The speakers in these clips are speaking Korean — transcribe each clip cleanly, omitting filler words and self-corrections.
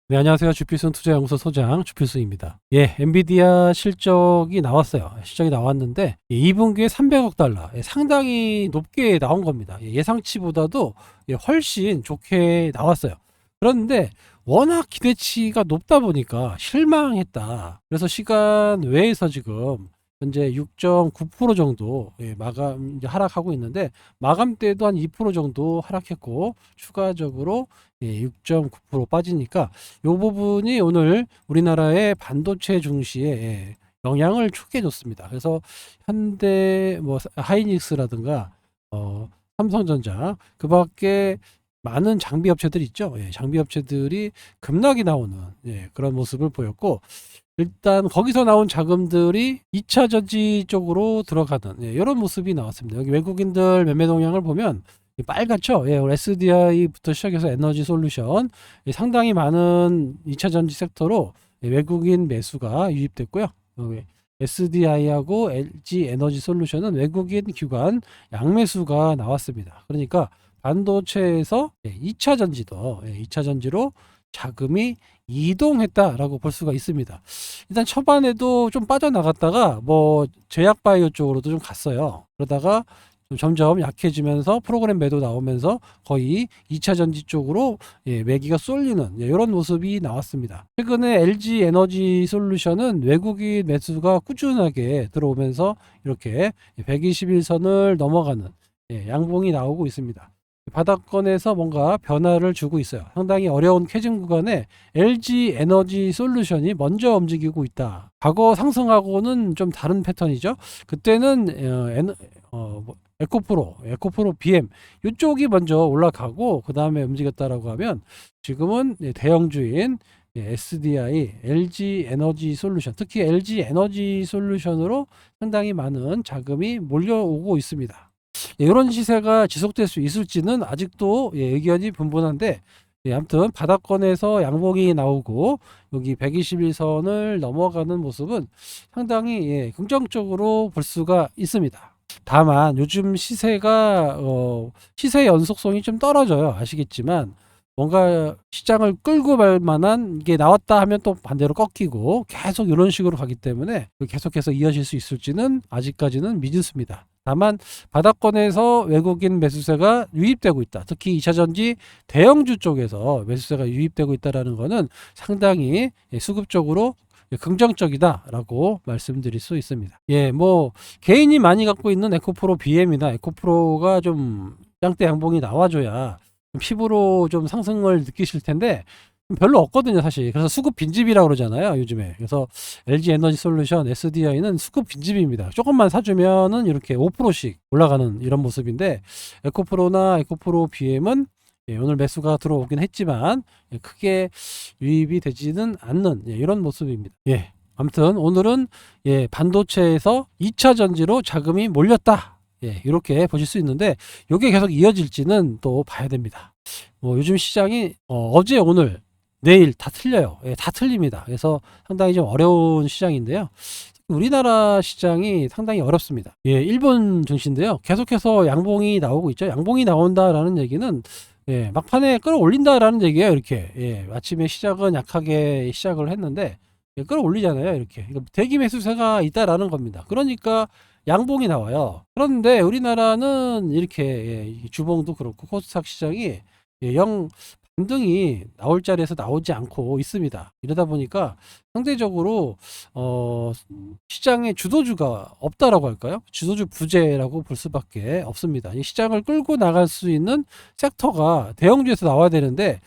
네, 안녕하세요. 주필순 투자연구소 소장 주필수입니다. 예, 엔비디아 실적이 나왔어요. 실적이 나왔는데 2분기에 300억 달러, 상당히 높게 나온 겁니다. 예상치보다도 훨씬 좋게 나왔어요. 그런데 워낙 기대치가 높다 보니까 실망했다. 그래서 시간 외에서 지금 현재 6.9% 정도 마감 이제 하락하고 있는데, 마감 때도 한 2% 정도 하락했고 추가적으로 6.9% 빠지니까 이 부분이 오늘 우리나라의 반도체 증시에 영향을 크게 줬습니다. 그래서 현대 뭐 하이닉스라든가 삼성전자 그밖에 많은 장비 업체들이 있죠. 장비 업체들이 급락이 나오는 그런 모습을 보였고, 일단 거기서 나온 자금들이 2차 전지 쪽으로 들어가는 이런 모습이 나왔습니다. 여기 외국인들 매매 동향을 보면 빨갛죠. SDI부터 시작해서 에너지 솔루션, 상당히 많은 2차 전지 섹터로 외국인 매수가 유입됐고요. SDI하고 LG 에너지 솔루션은 외국인 기관 양매수가 나왔습니다. 그러니까 반도체에서 2차 전지도 2차 전지로 자금이 이동했다라고 볼 수가 있습니다. 일단 초반에도 좀 빠져나갔다가 뭐 제약 바이오 쪽으로도 좀 갔어요. 그러다가 좀 점점 약해지면서 프로그램 매도 나오면서 거의 2차 전지 쪽으로 매기가 쏠리는 이런 모습이 나왔습니다. 최근에 LG 에너지 솔루션은 외국인 매수가 꾸준하게 들어오면서 이렇게 121선을 넘어가는 양봉이 나오고 있습니다. 바닥권에서 뭔가 변화를 주고 있어요. 상당히 어려운 캐즘 구간에 LG 에너지 솔루션이 먼저 움직이고 있다. 과거 상승하고는 좀 다른 패턴이죠. 그때는 에코프로 BM 이쪽이 먼저 올라가고 그 다음에 움직였다라고 하면, 지금은 대형주인 SDI, LG 에너지 솔루션, 특히 LG 에너지 솔루션으로 상당히 많은 자금이 몰려오고 있습니다. 이런 시세가 지속될 수 있을지는 아직도 의견이 분분한데, 아무튼 바닥권에서 양봉이 나오고 여기 121선을 넘어가는 모습은 상당히 긍정적으로 볼 수가 있습니다. 다만 요즘 시세가 시세 연속성이 좀 떨어져요. 아시겠지만 뭔가 시장을 끌고 갈 만한 게 나왔다 하면 또 반대로 꺾이고 계속 이런 식으로 가기 때문에 계속해서 이어질 수 있을지는 아직까지는 미지수입니다. 다만 바닥권에서 외국인 매수세가 유입되고 있다. 특히 2차전지 대형주 쪽에서 매수세가 유입되고 있다는 것은 상당히 수급적으로 긍정적이다라고 말씀드릴 수 있습니다. 뭐 개인이 많이 갖고 있는 에코프로 BM이나 에코프로가 좀 짱대 양봉이 나와줘야 피부로 좀 상승을 느끼실 텐데 별로 없거든요, 사실. 그래서 수급 빈집이라고 그러잖아요, 요즘에. 그래서 LG 에너지 솔루션 SDI는 수급 빈집입니다. 조금만 사주면은 이렇게 5%씩 올라가는 이런 모습인데, 에코프로나 에코프로 BM은 오늘 매수가 들어오긴 했지만 크게 유입이 되지는 않는 이런 모습입니다. 아무튼 오늘은 반도체에서 2차 전지로 자금이 몰렸다. 이렇게 보실 수 있는데, 이게 계속 이어질지는 또 봐야 됩니다. 뭐 요즘 시장이 어제 오늘 내일 다 틀려요. 다 틀립니다. 그래서 상당히 좀 어려운 시장인데요. 우리나라 시장이 상당히 어렵습니다. 일본 증시인데요. 계속해서 양봉이 나오고 있죠. 양봉이 나온다라는 얘기는 막판에 끌어올린다라는 얘기예요. 이렇게 아침에 시작은 약하게 시작을 했는데 끌어올리잖아요. 이렇게 대기 매수세가 있다라는 겁니다. 그러니까 양봉이 나와요. 그런데 우리나라는 이렇게 주봉도 그렇고 코스닥 시장이 영 반등이 나올 자리에서 나오지 않고 있습니다. 이러다 보니까 상대적으로 시장에 주도주가 없다라고 할까요? 주도주 부재라고 볼 수밖에 없습니다. 이 시장을 끌고 나갈 수 있는 섹터가 대형주에서 나와야 되는데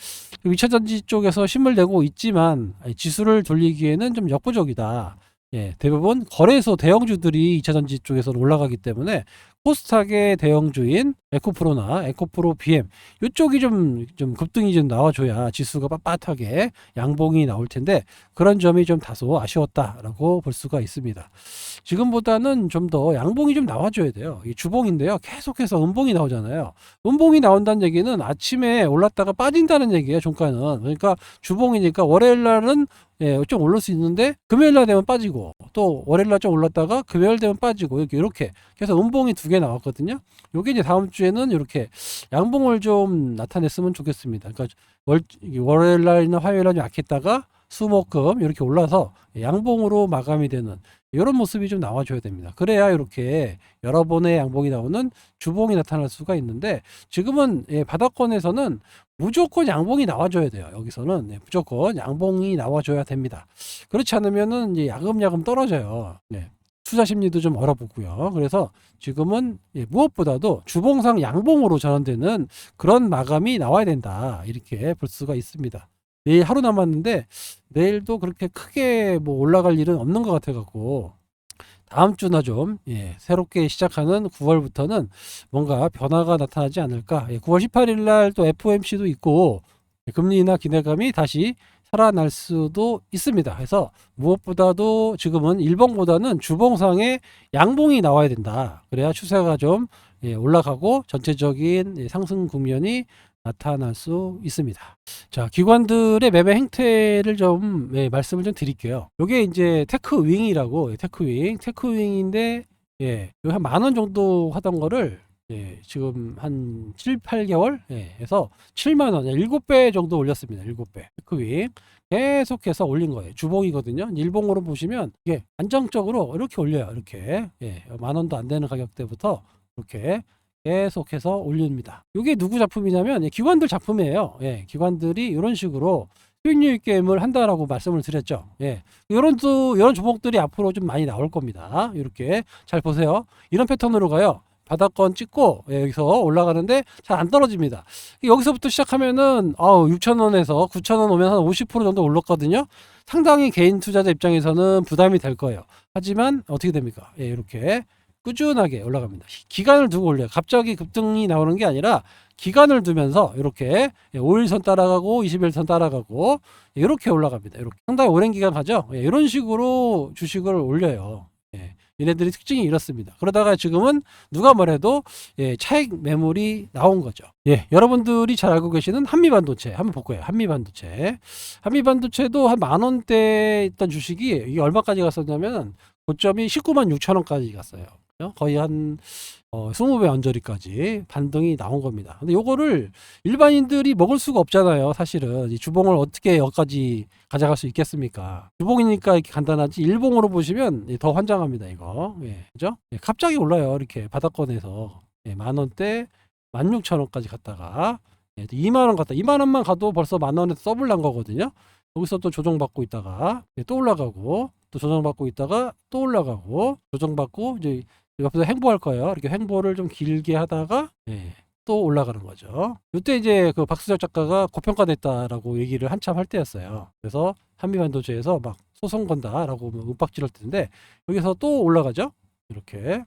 2차 전지 쪽에서 힘을 내고 있지만 지수를 돌리기에는 좀 역부족이다. 대부분 거래소 대형주들이 2차 전지 쪽에서 올라가기 때문에 코스닥의 대형주인 에코프로나 에코프로 BM 이쪽이 좀 급등이 좀 나와줘야 지수가 빳빳하게 양봉이 나올 텐데, 그런 점이 좀 다소 아쉬웠다라고 볼 수가 있습니다. 지금보다는 좀 더 양봉이 좀 나와줘야 돼요. 이 주봉인데요. 계속해서 음봉이 나오잖아요. 음봉이 나온다는 얘기는 아침에 올랐다가 빠진다는 얘기예요. 종가는. 그러니까 주봉이니까 월요일 날은 좀 오를 수 있는데 금요일 날 되면 빠지고, 또 월요일 날 좀 올랐다가 금요일 되면 빠지고, 이렇게 그래서 음봉이 두 개 개 나왔거든요. 요게 이제 다음 주에는 이렇게 양봉을 좀 나타냈으면 좋겠습니다. 그러니까 월요일 날이나 화요일 날 약했다가 수목금 이렇게 올라서 양봉으로 마감이 되는 이런 모습이 좀 나와줘야 됩니다. 그래야 이렇게 여러 번의 양봉이 나오는 주봉이 나타날 수가 있는데, 지금은 바닥권에서는 무조건 양봉이 나와줘야 돼요. 여기서는 무조건 양봉이 나와줘야 됩니다. 그렇지 않으면은 이제 야금야금 떨어져요. 투자 심리도 좀 얼어붙고요. 그래서 지금은 무엇보다도 주봉상 양봉으로 전환되는 그런 마감이 나와야 된다, 이렇게 볼 수가 있습니다. 내일 하루 남았는데 내일도 그렇게 크게 뭐 올라갈 일은 없는 것 같아 갖고, 다음 주나 좀 새롭게 시작하는 9월부터는 뭔가 변화가 나타나지 않을까. 9월 18일 날 또 FOMC도 있고 금리 인하 기대감이 다시 살아날 수도 있습니다. 그래서 무엇보다도 지금은 일봉보다는 주봉상에 양봉이 나와야 된다. 그래야 추세가 좀 올라가고 전체적인 상승 국면이 나타날 수 있습니다. 자, 기관들의 매매 행태를 좀 말씀을 좀 드릴게요. 요게 이제 테크윙이라고, 테크윙인데 한 10,000원 정도 하던 거를 지금 한 7, 8개월 해서 70,000원, 7배 정도 올렸습니다. 7배. 테크윙 계속해서 올린 거예요. 주봉이거든요. 일봉으로 보시면 이게 안정적으로 이렇게 올려요. 이렇게 10,000원도 안 되는 가격대부터 이렇게 계속해서 올립니다. 이게 누구 작품이냐면 기관들 작품이에요. 기관들이 이런 식으로 수익률 게임을 한다라고 말씀을 드렸죠. 이런 종목들이 앞으로 좀 많이 나올 겁니다. 이렇게 잘 보세요. 이런 패턴으로 가요. 바닥권 찍고 여기서 올라가는데 잘 안 떨어집니다. 여기서부터 시작하면은 6,000원에서 9,000원 오면 한 50% 정도 올랐거든요. 상당히 개인 투자자 입장에서는 부담이 될 거예요. 하지만 어떻게 됩니까? 이렇게 꾸준하게 올라갑니다. 기간을 두고 올려요. 갑자기 급등이 나오는 게 아니라 기간을 두면서 이렇게 5일선 따라가고 21선 따라가고 이렇게 올라갑니다. 이렇게 상당히 오랜 기간 가죠. 이런 식으로 주식을 올려요. 얘네들이 특징이 이렇습니다. 그러다가 지금은 누가 뭐래도 차익 매물이 나온 거죠. 여러분들이 잘 알고 계시는 한미반도체 한번 볼 거예요. 한미반도체도 한 10,000원대 있던 주식이 이게 얼마까지 갔었냐면 고점이 196,000원까지 갔어요. 거의 한 20배 언저리까지 반등이 나온 겁니다. 근데 요거를 일반인들이 먹을 수가 없잖아요. 사실은 이 주봉을 어떻게 여기까지 가져갈 수 있겠습니까? 주봉이니까 이렇게 간단하지, 일봉으로 보시면 더 환장합니다. 이거 그죠? 갑자기 올라요. 이렇게 바닥권에서 10,000원대 16,000원까지 갔다가 20,000원 갔다 20,000원만 가도 벌써 10,000원에서 더블 난 거거든요. 여기서 또 조정받고 있다가 또 올라가고, 또 조정받고 있다가 또 올라가고, 조정받고 이제 옆에서 횡보할 거예요. 이렇게 횡보를 좀 길게 하다가 또 올라가는 거죠. 이때 이제 그 박수작 작가가 고평가됐다라고 얘기를 한참 할 때였어요. 그래서 한미반도체에서 막 소송 건다라고 윽박지를 텐데 여기서 또 올라가죠. 이렇게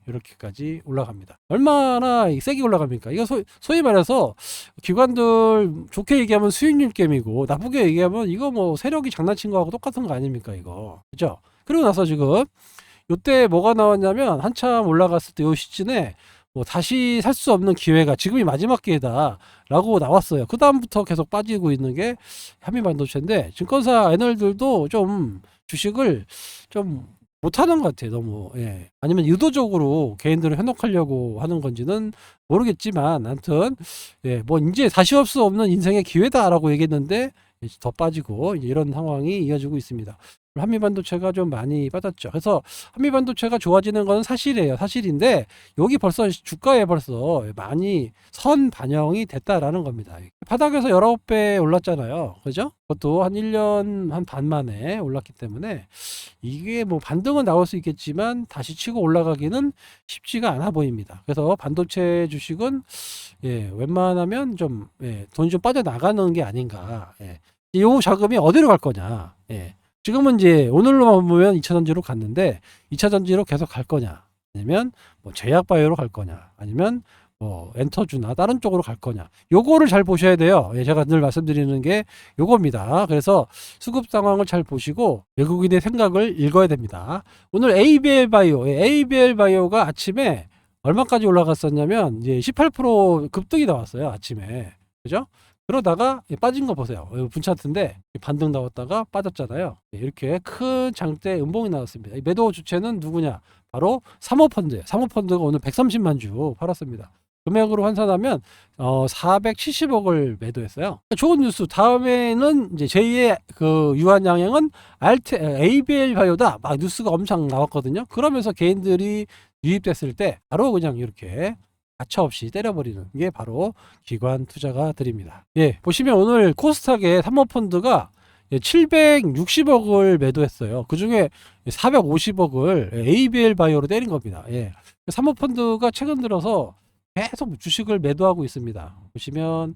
이렇게까지 올라갑니다. 얼마나 세게 올라갑니까? 이거 소위 말해서 기관들 좋게 얘기하면 수익률 게임이고, 나쁘게 얘기하면 이거 뭐 세력이 장난친 거하고 똑같은 거 아닙니까 이거, 그죠? 그리고 나서 지금 요때 뭐가 나왔냐면 한참 올라갔을 때 요 시즌에 뭐 다시 살 수 없는 기회가 지금이 마지막 기회다 라고 나왔어요. 그 다음부터 계속 빠지고 있는 게 한미반도체인데, 증권사 애널들도 좀 주식을 좀 못하는 것 같아요. 너무 아니면 의도적으로 개인들을 현혹하려고 하는 건지는 모르겠지만, 아무튼 뭐 이제 다시 올 수 없는 인생의 기회다라고 얘기했는데 더 빠지고 이런 상황이 이어지고 있습니다. 한미반도체가 좀 많이 빠졌죠. 그래서 한미반도체가 좋아지는 건 사실이에요. 사실인데 여기 벌써 주가에 벌써 많이 선 반영이 됐다라는 겁니다. 바닥에서 19배 올랐잖아요. 그죠? 그것도 한 1년 한 반 만에 올랐기 때문에 이게 뭐 반등은 나올 수 있겠지만 다시 치고 올라가기는 쉽지가 않아 보입니다. 그래서 반도체 주식은 웬만하면 좀 돈이 좀 빠져나가는 게 아닌가. 이 자금이 어디로 갈 거냐. 지금은 이제 오늘로만 보면 2차전지로 갔는데 2차전지로 계속 갈 거냐, 아니면 뭐 제약바이오로 갈 거냐, 아니면 뭐 엔터주나 다른 쪽으로 갈 거냐, 요거를 잘 보셔야 돼요. 제가 늘 말씀드리는 게 요겁니다. 그래서 수급 상황을 잘 보시고 외국인의 생각을 읽어야 됩니다. 오늘 ABL 바이오가 아침에 얼마까지 올라갔었냐면 이제 18% 급등이 나왔어요. 아침에. 그죠? 그러다가 빠진 거 보세요. 분차트인데 반등 나왔다가 빠졌잖아요. 이렇게 큰 장대 음봉이 나왔습니다. 매도 주체는 누구냐? 바로 사모펀드예요. 사모펀드가 오늘 130만 주 팔았습니다. 금액으로 환산하면 470억을 매도했어요. 좋은 뉴스. 다음에는 이제 제2의 그 유한양행은 ABL 바이오다. 막 뉴스가 엄청 나왔거든요. 그러면서 개인들이 유입됐을 때 바로 그냥 이렇게 가차없이 때려버리는 게 바로 기관 투자가들입니다. 예, 보시면 오늘 코스닥의 사모펀드가 760억을 매도했어요. 그 중에 450억을 ABL 바이오로 때린 겁니다. 예. 사모펀드가 최근 들어서 계속 주식을 매도하고 있습니다. 보시면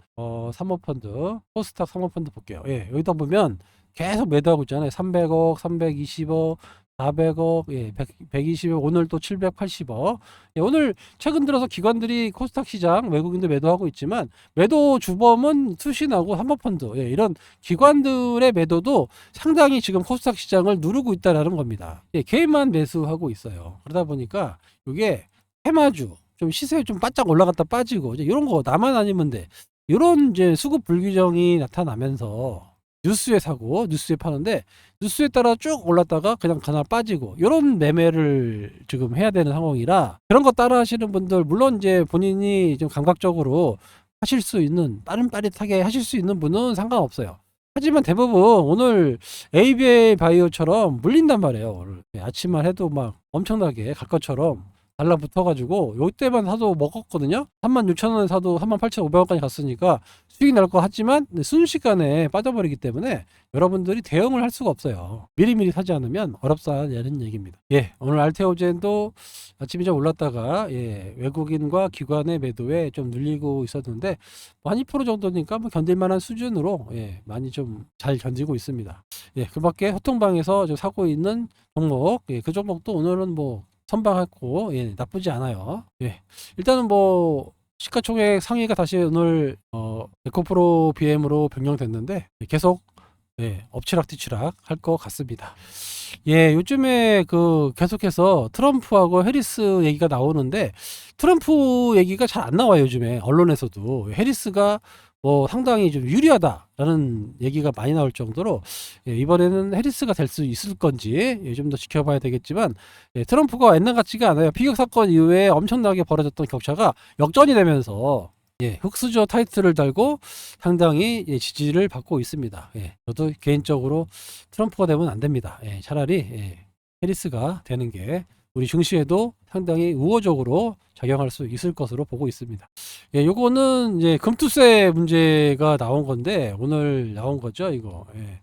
사모펀드, 코스닥 사모펀드 볼게요. 예, 여기다 보면 계속 매도하고 있잖아요. 300억, 320억, 400억, 예, 120억, 오늘 또 780억. 예, 오늘 최근 들어서 기관들이 코스닥 시장 외국인도 매도하고 있지만 매도 주범은 투신하고 사모펀드, 예, 이런 기관들의 매도도 상당히 지금 코스닥 시장을 누르고 있다라는 겁니다. 예, 개인만 매수하고 있어요. 그러다 보니까 이게 테마주 좀 시세 좀 바짝 올라갔다 빠지고 이제 이런 거 나만 아니면 돼. 이런 이제 수급 불규정이 나타나면서 뉴스에 사고 뉴스에 파는데 뉴스에 따라 쭉 올랐다가 그냥 그날 빠지고 이런 매매를 지금 해야 되는 상황이라 그런 거 따라 하시는 분들 물론 이제 본인이 좀 감각적으로 하실 수 있는 빠릿빠릿하게 하실 수 있는 분은 상관없어요. 하지만 대부분 오늘 ABA 바이오처럼 물린단 말이에요. 오늘 아침만 해도 막 엄청나게 갈 것처럼 달라붙어가지고 요때만 사도 먹었거든요. 36,000원에 사도 38,500원까지 갔으니까 수익이 날 것 같지만 순식간에 빠져버리기 때문에 여러분들이 대응을 할 수가 없어요. 미리미리 사지 않으면 어렵다는 얘기입니다. 예, 오늘 알테오젠도 아침에 좀 올랐다가 예, 외국인과 기관의 매도에 좀 눌리고 있었는데 한 2% 정도니까 뭐 견딜만한 수준으로 예, 많이 좀 잘 견디고 있습니다. 예, 그밖에 호통방에서 좀 사고 있는 종목, 예, 그 종목도 오늘은 뭐 선방했고 예, 나쁘지 않아요. 예, 일단은 뭐 시가총액 상위가 다시 오늘 에코프로 BM으로 변경됐는데 계속 예, 엎치락뒤치락 할 것 같습니다. 예, 요즘에 그 계속해서 트럼프하고 해리스 얘기가 나오는데 트럼프 얘기가 잘 안 나와요. 요즘에 언론에서도 해리스가 뭐 상당히 좀 유리하다라는 얘기가 많이 나올 정도로 예, 이번에는 해리스가 될 수 있을 건지 예, 좀 더 지켜봐야 되겠지만 예, 트럼프가 옛날 같지가 않아요. 피격 사건 이후에 엄청나게 벌어졌던 격차가 역전이 되면서 예, 흑수저 타이틀을 달고 상당히 예, 지지를 받고 있습니다. 예, 저도 개인적으로 트럼프가 되면 안 됩니다. 예, 차라리 예, 해리스가 되는 게 우리 증시에도 상당히 우호적으로 작용할 수 있을 것으로 보고 있습니다. 예, 요거는 이제 금투세 문제가 나온 건데 오늘 나온 거죠, 이거. 예.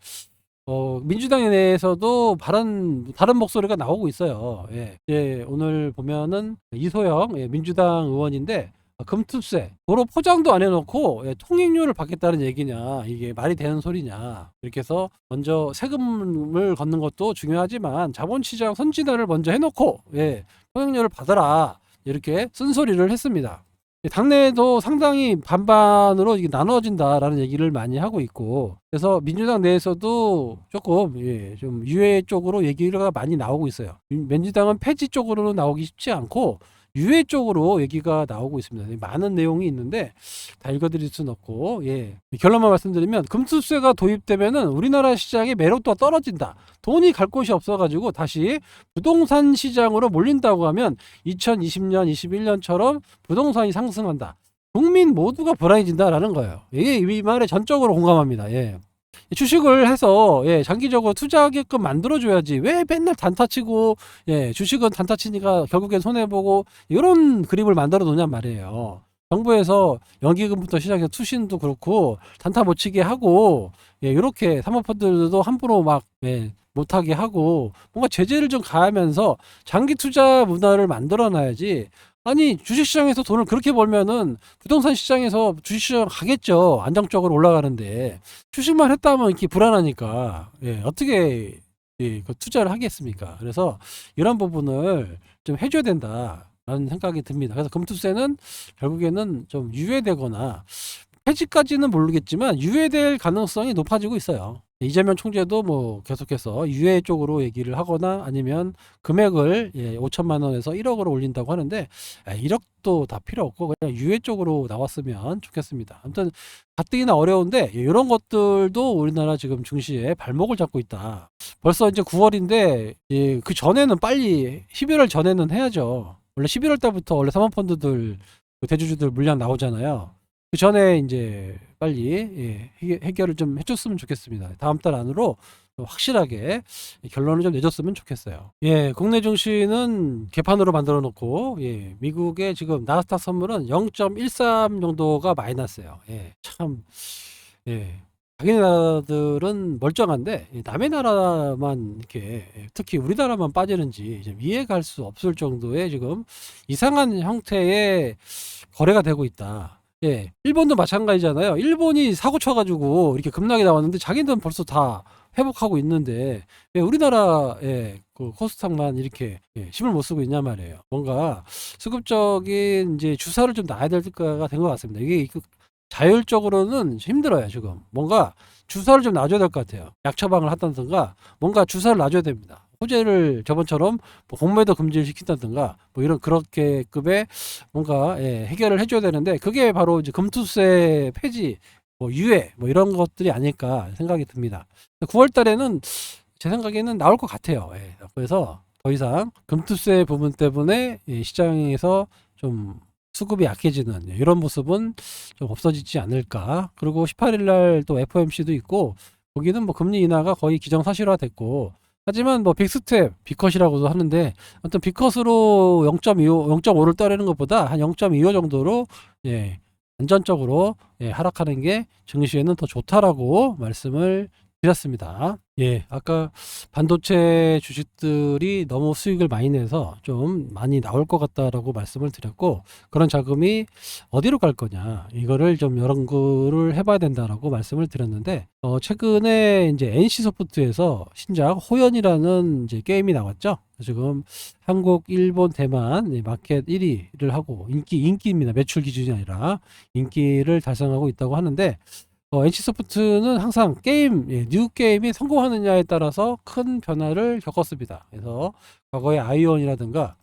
민주당 내에서도 다른 목소리가 나오고 있어요. 예. 예, 오늘 보면은 이소영 예, 민주당 의원인데 금투세 도로 포장도 안 해놓고 예, 통행료를 받겠다는 얘기냐 이게 말이 되는 소리냐 이렇게 해서 먼저 세금을 걷는 것도 중요하지만 자본시장 선진화를 먼저 해놓고 예, 통행료를 받아라 이렇게 쓴소리를 했습니다. 당내에도 상당히 반반으로 이게 나눠진다라는 얘기를 많이 하고 있고 그래서 민주당 내에서도 조금 예, 좀 유예 쪽으로 얘기가 많이 나오고 있어요. 민주당은 폐지 쪽으로는 나오기 쉽지 않고 유예 쪽으로 얘기가 나오고 있습니다. 많은 내용이 있는데 다 읽어드릴 수는 없고 예. 결론만 말씀드리면 금투세가 도입되면은 우리나라 시장의 매력도가 떨어진다. 돈이 갈 곳이 없어가지고 다시 부동산 시장으로 몰린다고 하면 2020년, 21년처럼 부동산이 상승한다. 국민 모두가 불안해진다라는 거예요. 이게 이 말에 전적으로 공감합니다. 예. 주식을 해서 예, 장기적으로 투자하게끔 만들어줘야지 왜 맨날 단타치고 예, 주식은 단타치니까 결국엔 손해보고 이런 그림을 만들어 놓냔 말이에요. 정부에서 연기금부터 시작해서 투신도 그렇고 단타 못 치게 하고 예, 이렇게 사모펀드도 함부로 막 예, 못하게 하고 뭔가 제재를 좀 가하면서 장기 투자 문화를 만들어 놔야지. 아니 주식시장에서 돈을 그렇게 벌면은 부동산 시장에서 주식시장 가겠죠. 안정적으로 올라가는데 주식만 했다면 이렇게 불안하니까 예, 어떻게 예, 그 투자를 하겠습니까? 그래서 이런 부분을 좀 해줘야 된다라는 생각이 듭니다. 그래서 금투세는 결국에는 좀 유예되거나 폐지까지는 모르겠지만 유예될 가능성이 높아지고 있어요. 이재명 총재도 뭐 계속해서 유예 쪽으로 얘기를 하거나 아니면 금액을 5천만 원에서 1억으로 올린다고 하는데 1억도 다 필요 없고 그냥 유예 쪽으로 나왔으면 좋겠습니다. 아무튼 가뜩이나 어려운데 이런 것들도 우리나라 지금 증시에 발목을 잡고 있다. 벌써 이제 9월인데 그 전에는 빨리 11월 전에는 해야죠. 원래 11월 달부터 원래 사모펀드들 대주주들 물량 나오잖아요. 그 전에 이제 빨리 해결을 좀 해줬으면 좋겠습니다. 다음 달 안으로 확실하게 결론을 좀 내줬으면 좋겠어요. 국내 증시는 개판으로 만들어 놓고 미국의 지금 나스닥 선물은 0.13 정도가 마이너스예요. 참 자기네 나라들은 멀쩡한데 남의 나라만 이렇게 특히 우리나라만 빠지는지 좀 이해가 할 수 없을 정도의 지금 이상한 형태의 거래가 되고 있다. 일본도 마찬가지잖아요. 일본이 사고 쳐가지고 이렇게 급락이 나왔는데 자기들은 벌써 다 회복하고 있는데 우리나라의 그 코스닥만 이렇게 힘을 못 쓰고 있냐 말이에요. 뭔가 수급적인 이제 주사를 좀 놔야 될 때가 된 것 같습니다. 이게 자율적으로는 힘들어요. 지금 뭔가 주사를 좀 놔줘야 될 것 같아요. 약 처방을 한다든가 뭔가 주사를 놔줘야 됩니다. 호재를 저번처럼 뭐 공매도 금지를 시킨다든가 뭐 이런 그렇게 급의 뭔가 해결을 해줘야 되는데 그게 바로 이제 금투세 폐지 뭐 유예 뭐 이런 것들이 아닐까 생각이 듭니다. 9월 달에는 제 생각에는 나올 것 같아요. 그래서 더 이상 금투세 부분 때문에 시장에서 좀 수급이 약해지는 이런 모습은 좀 없어지지 않을까. 그리고 18일 날 또 FOMC도 있고 거기는 뭐 금리 인하가 거의 기정사실화 됐고 하지만 뭐 빅스텝 빅컷이라고도 하는데 어떤 빅컷으로 0.25, 0.5를 따르는 것보다 한 0.25 정도로 안전적으로 하락하는 게 증시에는 더 좋다라고 말씀을 드렸습니다. 아까 반도체 주식들이 너무 수익을 많이 내서 좀 많이 나올 것 같다라고 말씀을 드렸고 그런 자금이 어디로 갈 거냐 이거를 좀 연구를 해봐야 된다라고 말씀을 드렸는데 최근에 이제 NC 소프트에서 신작 호연이라는 이제 게임이 나왔죠. 지금 한국, 일본, 대만 마켓 1위를 하고 인기입니다. 매출 기준이 아니라 인기를 달성하고 있다고 하는데 NC소프트는 항상 뉴 게임이 성공하느냐에 따라서 큰 변화를 겪었습니다. 그래서 과거에 아이온이라든가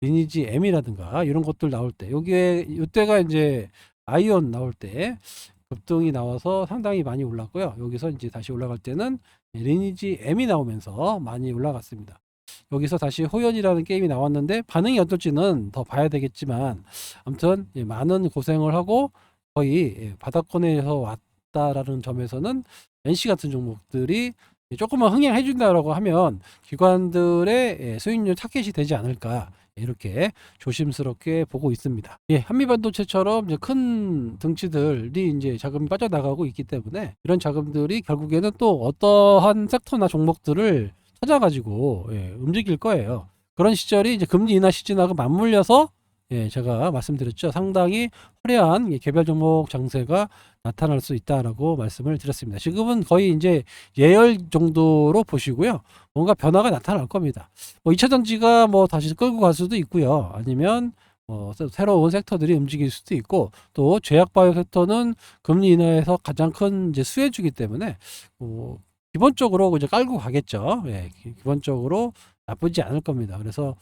리니지 M이라든가 이런 것들 나올 때 이때가 이제 아이온 나올 때 급등이 나와서 상당히 많이 올랐고요. 여기서 이제 다시 올라갈 때는 리니지 M이 나오면서 많이 올라갔습니다. 여기서 다시 호연이라는 게임이 나왔는데 반응이 어떨지는 더 봐야 되겠지만 아무튼 많은 고생을 하고 거의 바닥권에서 왔다라는 점에서는 NC 같은 종목들이 조금만 흥행해 준다라고 하면 기관들의 수익률 타겟이 되지 않을까 이렇게 조심스럽게 보고 있습니다. 한미반도체처럼 이제 큰 덩치들이 이제 자금이 빠져나가고 있기 때문에 이런 자금들이 결국에는 또 어떠한 섹터나 종목들을 찾아가지고 움직일 거예요. 그런 시절이 이제 금리 인하 시즌하고 맞물려서 제가 말씀드렸죠. 상당히 화려한 개별 종목 장세가 나타날 수 있다라고 말씀을 드렸습니다. 지금은 거의 이제 예열 정도로 보시고요. 뭔가 변화가 나타날 겁니다. 뭐 2차 전지가 뭐 다시 끌고 갈 수도 있고요. 아니면 새로운 섹터들이 움직일 수도 있고 또 제약바이오 섹터는 금리 인하에서 가장 큰 이제 수혜주기 때문에 기본적으로 이제 깔고 가겠죠. 기본적으로 나쁘지 않을 겁니다. 그래서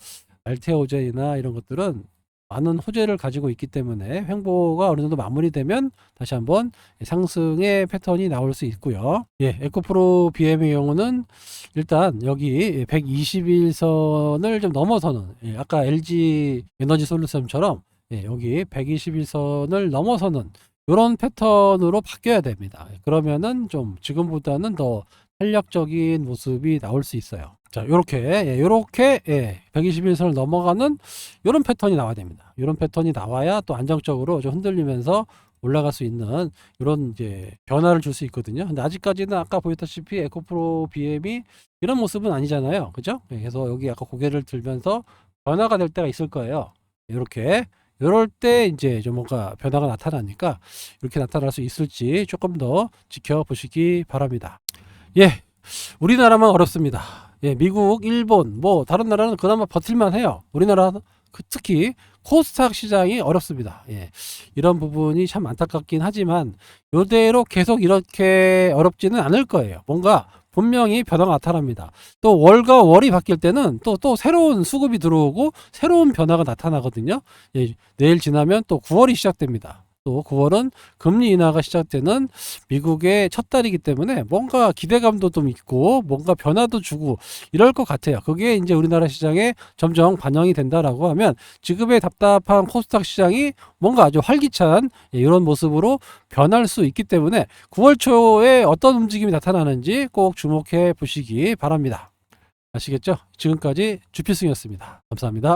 알테오젠이나 이런 것들은 많은 호재를 가지고 있기 때문에 횡보가 어느 정도 마무리되면 다시 한번 상승의 패턴이 나올 수 있고요. 에코프로 BM의 경우는 일단 여기 121선을 좀 넘어서는 아까 LG 에너지 솔루션처럼 여기 121선을 넘어서는 이런 패턴으로 바뀌어야 됩니다. 그러면은 좀 지금보다는 더 탄력적인 모습이 나올 수 있어요. 자, 요렇게 121선을 넘어가는 이런 패턴이 나와야 됩니다. 이런 패턴이 나와야 또 안정적으로 좀 흔들리면서 올라갈 수 있는 이런 이제 변화를 줄 수 있거든요. 근데 아직까지는 아까 보였다시피 에코프로 BM이 이런 모습은 아니잖아요. 그죠? 그래서 여기 아까 고개를 들면서 변화가 될 때가 있을 거예요. 이렇게 이럴 때 이제 좀 뭔가 변화가 나타나니까 이렇게 나타날 수 있을지 조금 더 지켜보시기 바랍니다. 우리나라만 어렵습니다. 미국, 일본, 뭐 다른 나라는 그나마 버틸만 해요. 우리나라 특히 코스닥 시장이 어렵습니다. 예. 이런 부분이 참 안타깝긴 하지만 이대로 계속 이렇게 어렵지는 않을 거예요. 뭔가 분명히 변화가 나타납니다. 또 월과 월이 바뀔 때는 또 새로운 수급이 들어오고 새로운 변화가 나타나거든요. 예, 내일 지나면 또 9월이 시작됩니다. 또 9월은 금리 인하가 시작되는 미국의 첫 달이기 때문에 뭔가 기대감도 좀 있고 뭔가 변화도 주고 이럴 것 같아요. 그게 이제 우리나라 시장에 점점 반영이 된다라고 하면 지금의 답답한 코스닥 시장이 뭔가 아주 활기찬 이런 모습으로 변할 수 있기 때문에 9월 초에 어떤 움직임이 나타나는지 꼭 주목해 보시기 바랍니다. 아시겠죠? 지금까지 주필승이었습니다. 감사합니다.